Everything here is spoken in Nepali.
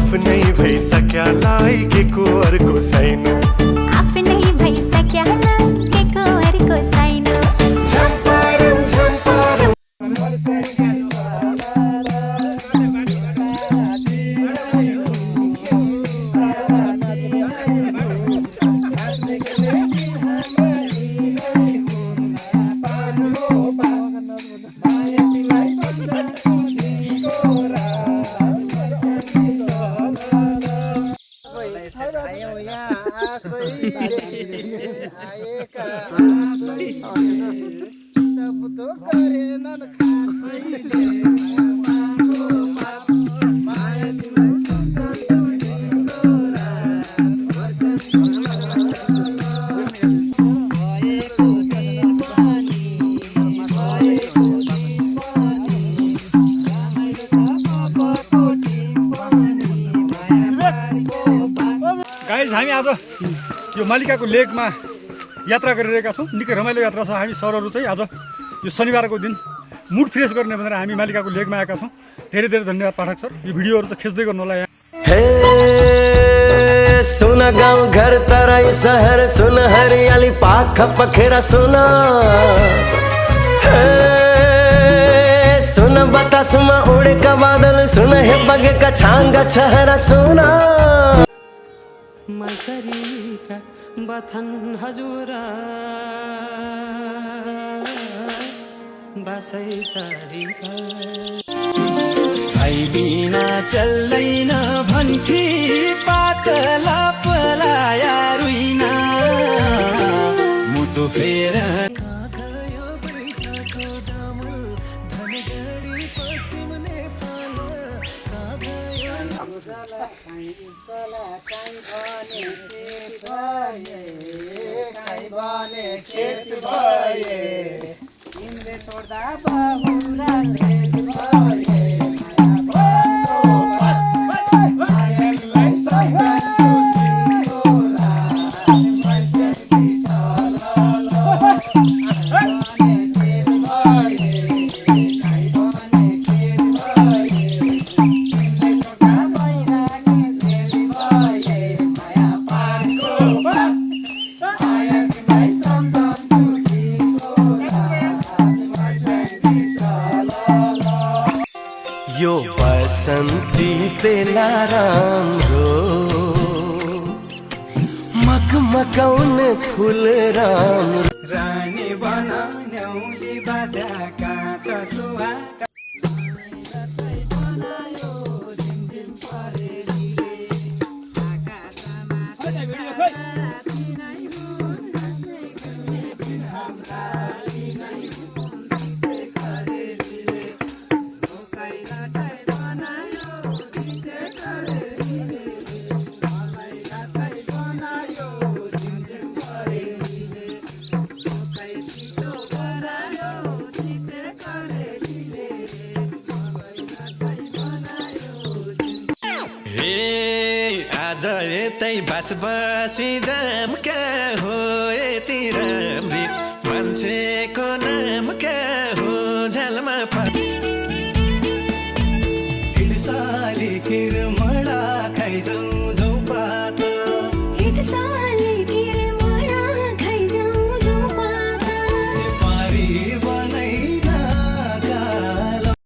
आफ्नै भइसक्यालाई के को अर्को छैन आफ्नै भइसक्यालाई के को अर्को छैन झम्पारम झम्पारम गाइज हामी आज यो मालिकाको लेकमा यात्रा गरिरहेका छौँ। निकै रमाइलो यात्रा छ। हामी सरहरू चाहिँ आज यो शनिबारको दिन मुड फ्रेस गर्ने भनेर हामी मालिकाको लेकमा आएका छौँ। धेरै धेरै धन्यवाद पाठक सर। यो भिडियोहरू चाहिँ खिच्दै गर्नु होला। हे सुन गाउँ घर तराई सहर सुन हरियाली पाख पखेरा सुन सुन बतासमा उडेका बादल सुन हे बगेका छाङ्गा छहरा सुन मचरीका बथन हजुरा बसै सरीका साइबिना चल्दैन भन्थे पातला पलाया रुइना मुटु फेर खेत भए तिमीले छोड्दा बहुरा लेट भए मायालाई सम्झन्छु तिम्रो यो बसन्ती बेला राम्रो मगमगाउन फुल राम्रो रानी बनाउली बाजा काँच सुहा आज यतै बस बसी जाम क्या हो यति राम्री मान्छेको नाम क्या हो झलमा साली किरमडा खाइजाउँ